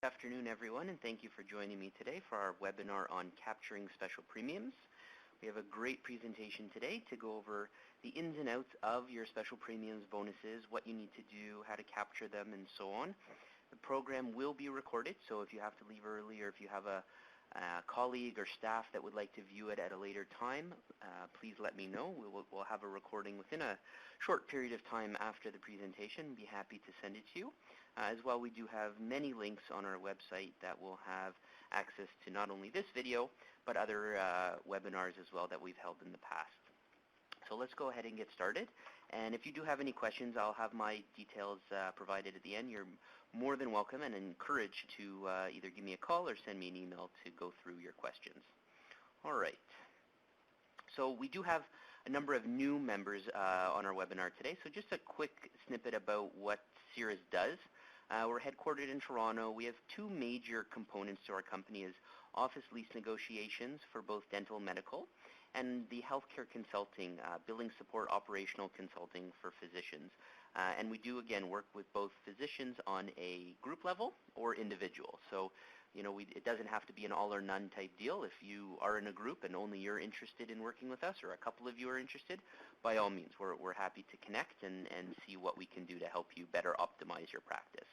Good afternoon, everyone, and thank you for joining me today for our webinar on capturing special premiums. We have a great presentation today to go over the ins and outs of your special premiums, bonuses, what you need to do, how to capture them, and so on. The program will be recorded, so if you have to leave early or if you have a colleague or staff that would like to view it at a later time, please let me know. We'll have a recording within a short period of time after the presentation. Be happy to send it to you. As well, we do have many links on our website that will have access to not only this video, but other webinars as well that we've held in the past. So let's go ahead and get started. And if you do have any questions, I'll have my details provided at the end. You're more than welcome and encouraged to either give me a call or send me an email to go through your questions. All right. So we do have a number of new members on our webinar today. So just a quick snippet about what CIRRUS does. We're headquartered in Toronto. We have two major components to our company is office lease negotiations for both dental and medical, and the healthcare consulting, billing support, operational consulting for physicians. And we do, again, work with both physicians on a group level or individual. So, you know, it doesn't have to be an all or none type deal. If you are in a group and only you're interested in working with us or a couple of you are interested, by all means, we're happy to connect and see what we can do to help you better optimize your practice.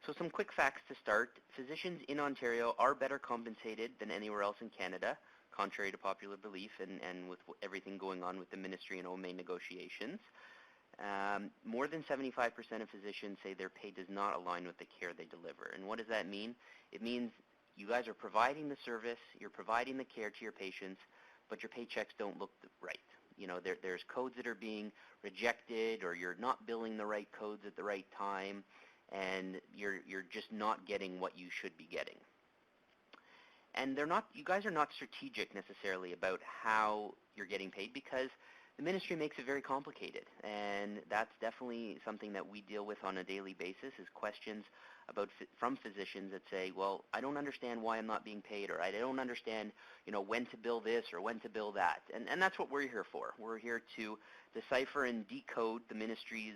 So some quick facts to start. Physicians in Ontario are better compensated than anywhere else in Canada, contrary to popular belief and with everything going on with the Ministry and OMA negotiations. More than 75% of physicians say their pay does not align with the care they deliver. And what does that mean? It means you guys are providing the service, you're providing the care to your patients, but your paychecks don't look right. You know, there's codes that are being rejected, or you're not billing the right codes at the right time, and you're just not getting what you should be getting. And you guys are not strategic necessarily about how you're getting paid, because the ministry makes it very complicated, and that's definitely something that we deal with on a daily basis, is questions from physicians that say, well, I don't understand why I'm not being paid, or I don't understand, you know, when to bill this or when to bill that. And that's what we're here for. We're here to decipher and decode the ministry's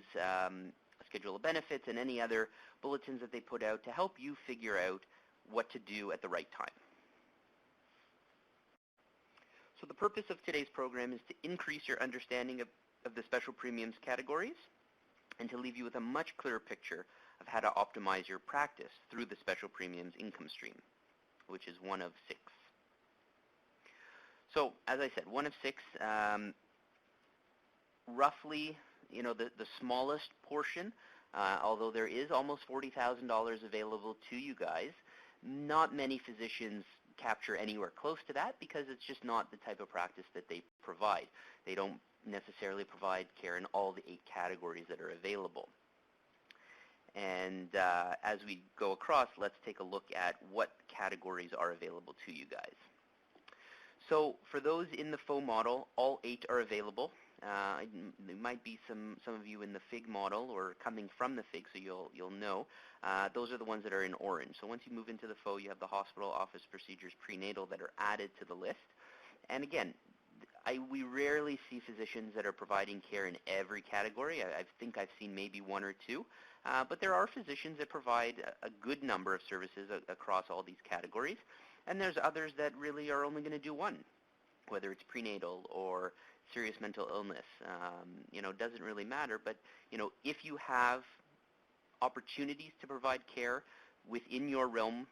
schedule of benefits and any other bulletins that they put out to help you figure out what to do at the right time. So the purpose of today's program is to increase your understanding of the special premiums categories and to leave you with a much clearer picture of how to optimize your practice through the special premiums income stream, which is one of 6. So as I said, one of 6, roughly, you know, the smallest portion, although there is almost $40,000 available to you guys, not many physicians capture anywhere close to that because it's just not the type of practice that they provide. They don't necessarily provide care in all the 8 categories that are available. And as we go across, let's take a look at what categories are available to you guys. So for those in the FO model, all 8 are available. There might be some of you in the FIG model or coming from the FIG, so you'll know. Those are the ones that are in orange. So once you move into the FO, you have the hospital, office procedures, prenatal that are added to the list. And again, we rarely see physicians that are providing care in every category. I think I've seen maybe 1 or 2. But there are physicians that provide a good number of services across all these categories. And there's others that really are only going to do one, whether it's prenatal or serious mental illness. You know, doesn't really matter. But, you know, if you have opportunities to provide care within your realm,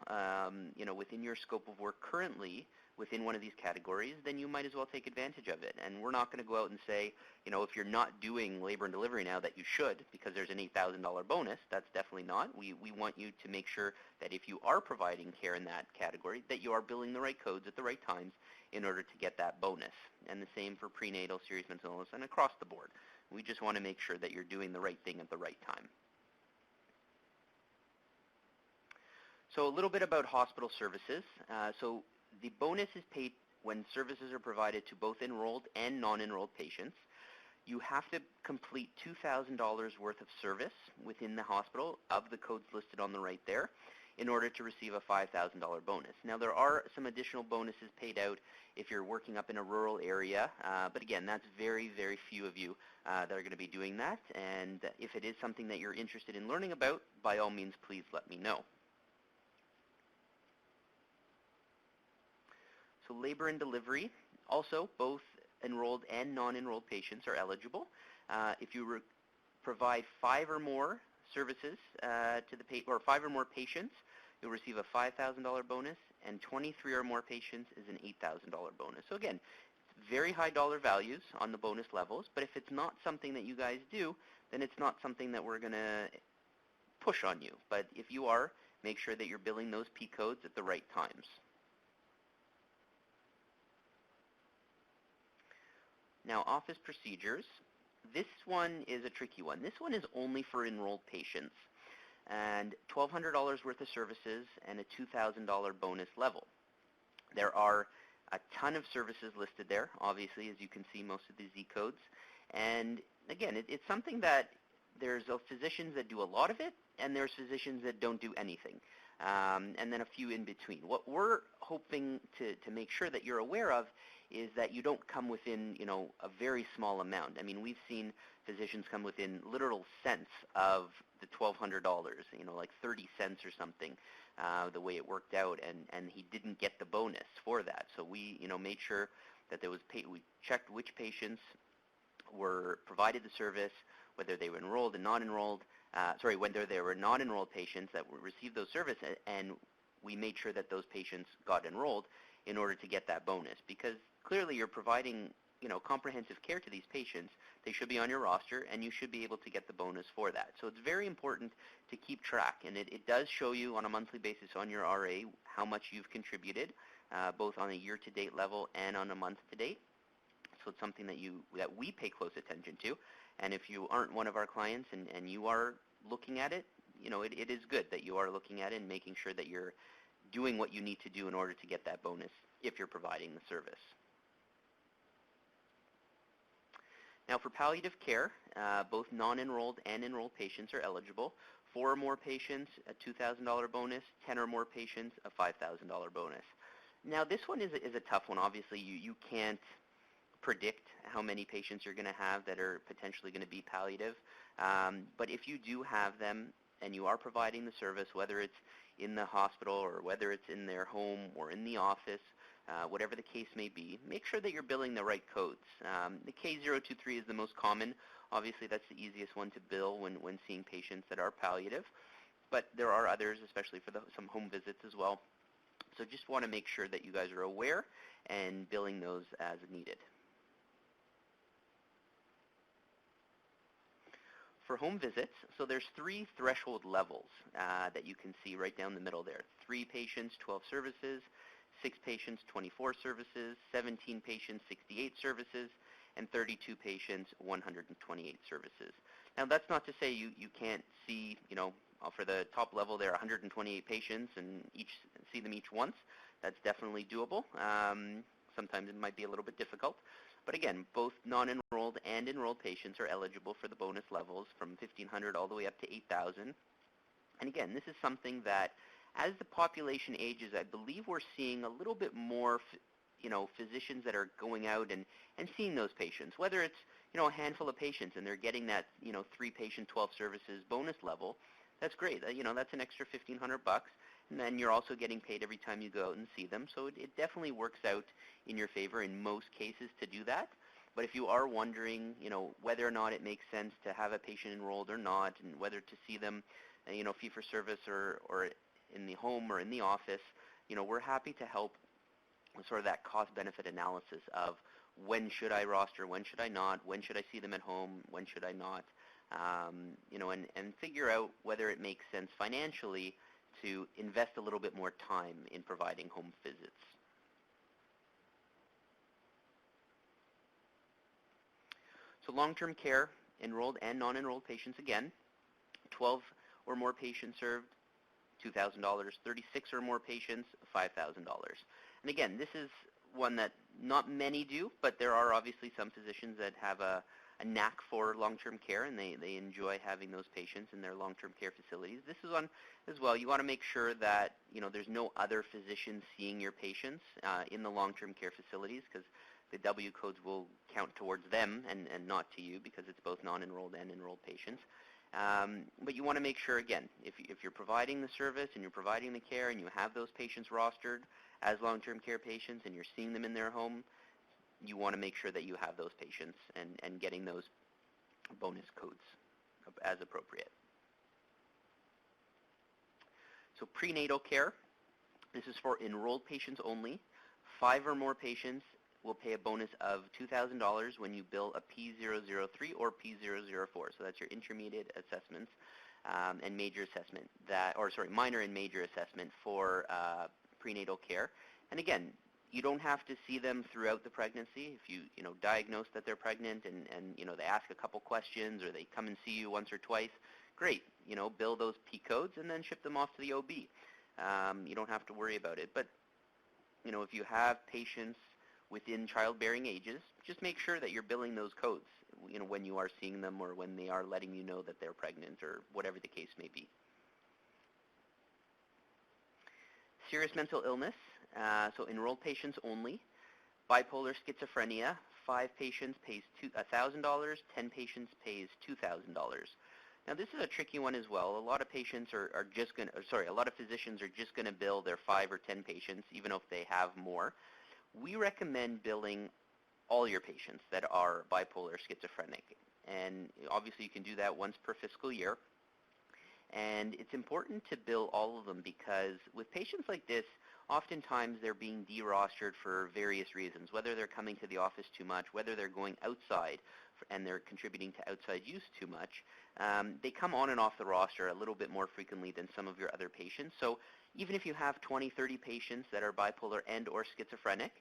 you know, within your scope of work currently within one of these categories, then you might as well take advantage of it. And we're not going to go out and say, you know, if you're not doing labor and delivery now that you should because there's an $8,000 bonus. That's definitely not. We want you to make sure that if you are providing care in that category, that you are billing the right codes at the right times in order to get that bonus. And the same for prenatal, serious mental illness, and across the board. We just want to make sure that you're doing the right thing at the right time. So a little bit about hospital services. So the bonus is paid when services are provided to both enrolled and non-enrolled patients. You have to complete $2,000 worth of service within the hospital of the codes listed on the right there in order to receive a $5,000 bonus. Now, there are some additional bonuses paid out if you're working up in a rural area, but again, that's very, very few of you that are going to be doing that, and if it is something that you're interested in learning about, by all means, please let me know. So labor and delivery, also both enrolled and non-enrolled patients are eligible. If you provide 5 or more services to the or 5 or more patients, you'll receive a $5,000 bonus, and 23 or more patients is an $8,000 bonus. So again, very high dollar values on the bonus levels, but if it's not something that you guys do, then it's not something that we're going to push on you. But if you are, make sure that you're billing those P codes at the right times. Now, office procedures. This one is a tricky one. This one is only for enrolled patients, and $1,200 worth of services and a $2,000 bonus level. There are a ton of services listed there, obviously, as you can see, most of the Z codes. And again, it's something that there's physicians that do a lot of it, and there's physicians that don't do anything, and then a few in between. What we're hoping to make sure that you're aware of is that you don't come within, a very small amount. I mean, we've seen physicians come within literal cents of the $1,200, like 30 cents or something, the way it worked out, and he didn't get the bonus for that. So we, made sure that there was we checked which patients were provided the service, whether they were enrolled and non-enrolled, whether they were non-enrolled patients that received those services, and we made sure that those patients got enrolled in order to get that bonus, because clearly you're providing, comprehensive care to these patients. They should be on your roster, and you should be able to get the bonus for that. So it's very important to keep track, and it does show you on a monthly basis on your RA how much you've contributed, both on a year-to-date level and on a month-to-date. So it's something that we pay close attention to, and if you aren't one of our clients and you are looking at it, it is good that you are looking at it and making sure that you're doing what you need to do in order to get that bonus if you're providing the service. Now, for palliative care, both non-enrolled and enrolled patients are eligible. 4 or more patients, a $2,000 bonus. 10 or more patients, a $5,000 bonus. Now, this one is a tough one. Obviously, you can't predict how many patients you're going to have that are potentially going to be palliative. But if you do have them and you are providing the service, whether it's in the hospital or whether it's in their home or in the office, whatever the case may be, make sure that you're billing the right codes. The K023 is the most common. Obviously, that's the easiest one to bill when seeing patients that are palliative. But there are others, especially for some home visits as well. So just want to make sure that you guys are aware and billing those as needed. For home visits, so there's 3 threshold levels that you can see right down the middle there. 3 patients, 12 services. 6 patients, 24 services. 17 patients, 68 services. And 32 patients, 128 services. Now, that's not to say you can't see, for the top level there, 128 patients and see them each once. That's definitely doable. Sometimes it might be a little bit difficult. But again, both non-enrolled and enrolled patients are eligible for the bonus levels from $1,500 all the way up to $8,000. And again, this is something that as the population ages, I believe we're seeing a little bit more physicians that are going out and seeing those patients, whether it's, a handful of patients and they're getting that, 3 patient, 12 services bonus level. That's great. That's an extra $1,500. And then you're also getting paid every time you go out and see them. So it definitely works out in your favor in most cases to do that. But if you are wondering, whether or not it makes sense to have a patient enrolled or not, and whether to see them, fee-for-service or in the home or in the office, we're happy to help with sort of that cost-benefit analysis of when should I roster, when should I not, when should I see them at home, when should I not, and figure out whether it makes sense financially to invest a little bit more time in providing home visits. So long-term care, enrolled and non-enrolled patients again, 12 or more patients served, $2,000, 36 or more patients, $5,000. And again, this is one that not many do, but there are obviously some physicians that have a a knack for long-term care, and they enjoy having those patients in their long-term care facilities. This is on as well. You want to make sure that there's no other physicians seeing your patients in the long-term care facilities, because the W codes will count towards them and not to you, because it's both non-enrolled and enrolled patients. But you want to make sure, again, if you're providing the service and you're providing the care and you have those patients rostered as long-term care patients and you're seeing them in their home, you want to make sure that you have those patients and getting those bonus codes as appropriate. So prenatal care, this is for enrolled patients only. 5 or more patients will pay a bonus of $2,000 when you bill a P003 or P004. So that's your intermediate assessments and major assessment, minor and major assessment for prenatal care. And again, you don't have to see them throughout the pregnancy. If you diagnose that they're pregnant and they ask a couple questions or they come and see you once or twice, great. Bill those P codes and then ship them off to the OB. You don't have to worry about it. But if you have patients within childbearing ages, just make sure that you're billing those codes, when you are seeing them or when they are letting you know that they're pregnant or whatever the case may be. Serious mental illness, so enrolled patients only. Bipolar schizophrenia, 5 patients pays $1,000, 10 patients pays $2,000. Now this is a tricky one as well. A lot of patients a lot of physicians are just going to bill their 5 or 10 patients, even if they have more. We recommend billing all your patients that are bipolar schizophrenic. And obviously you can do that once per fiscal year. And it's important to bill all of them, because with patients like this, oftentimes they're being de-rostered for various reasons, whether they're coming to the office too much, whether they're going outside and they're contributing to outside use too much. They come on and off the roster a little bit more frequently than some of your other patients. So even if you have 20, 30 patients that are bipolar and or schizophrenic,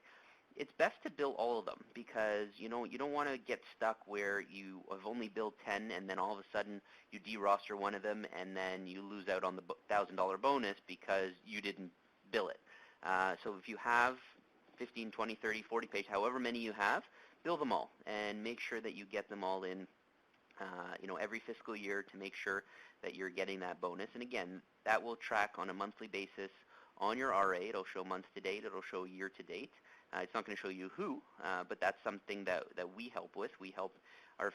it's best to bill all of them, because you don't want to get stuck where you have only billed 10 and then all of a sudden you de-roster one of them and then you lose out on the $1,000 bonus because you didn't bill it. So if you have 15, 20, 30, 40 patients, however many you have, bill them all and make sure that you get them all in every fiscal year to make sure that you're getting that bonus. And again, that will track on a monthly basis on your RA. It'll show month to date. It'll show year to date. It's not going to show you who, but that's something that we help with. We help our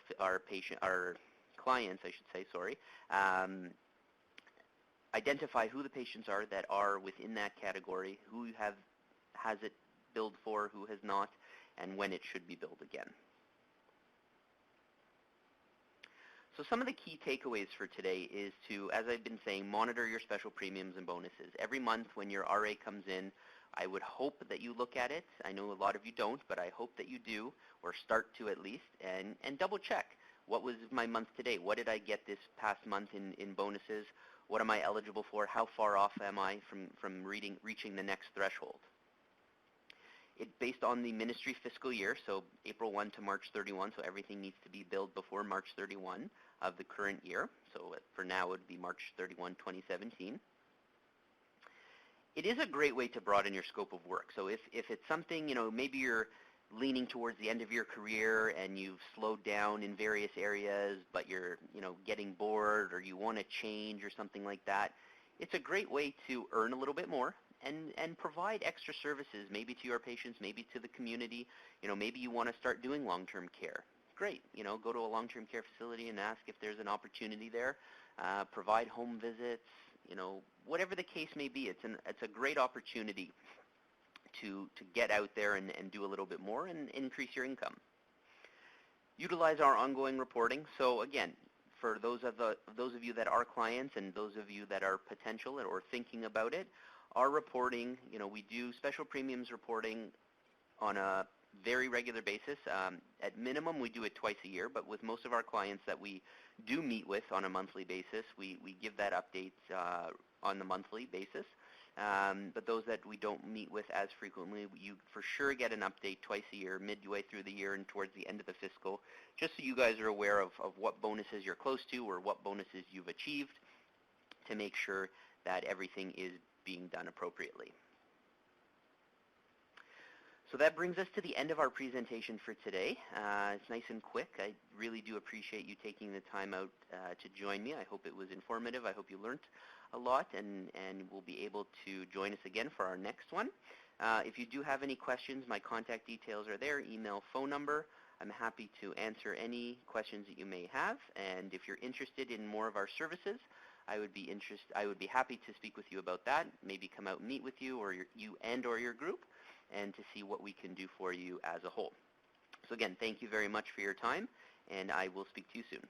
clients, I should say, identify who the patients are that are within that category, who has it billed for, who has not, and when it should be billed again. So some of the key takeaways for today is to, as I've been saying, monitor your special premiums and bonuses. Every month when your RA comes in, I would hope that you look at it. I know a lot of you don't, but I hope that you do, or start to at least, and double check. What was my month today? What did I get this past month in bonuses? What am I eligible for? How far off am I from reaching the next threshold? It's based on the ministry fiscal year, so April 1 to March 31, so everything needs to be billed before March 31 of the current year. So for now it would be March 31, 2017. It is a great way to broaden your scope of work. So if it's something, maybe you're leaning towards the end of your career and you've slowed down in various areas, but you're, getting bored or you want to change or something like that, it's a great way to earn a little bit more and provide extra services, maybe to your patients, maybe to the community. Maybe you want to start doing long-term care. Great. Go to a long-term care facility and ask if there's an opportunity there. Provide home visits. Whatever the case may be, it's a great opportunity to get out there and do a little bit more and increase your income. Utilize our ongoing reporting. So again, for those of you that are clients and those of you that are potential or thinking about it, our reporting, we do special premiums reporting on a very regular basis. At minimum, we do it twice a year, but with most of our clients that we do meet with on a monthly basis, we give that update on the monthly basis. But those that we don't meet with as frequently, you for sure get an update twice a year, midway through the year and towards the end of the fiscal, just so you guys are aware of what bonuses you're close to or what bonuses you've achieved, to make sure that everything is being done appropriately. So that brings us to the end of our presentation for today. It's nice and quick. I really do appreciate you taking the time out to join me. I hope it was informative. I hope you learned a lot and will be able to join us again for our next one. If you do have any questions, my contact details are there, email, phone number. I'm happy to answer any questions that you may have. And if you're interested in more of our services, I would be happy to speak with you about that, maybe come out and meet with you or your group, and to see what we can do for you as a whole. So again, thank you very much for your time, and I will speak to you soon.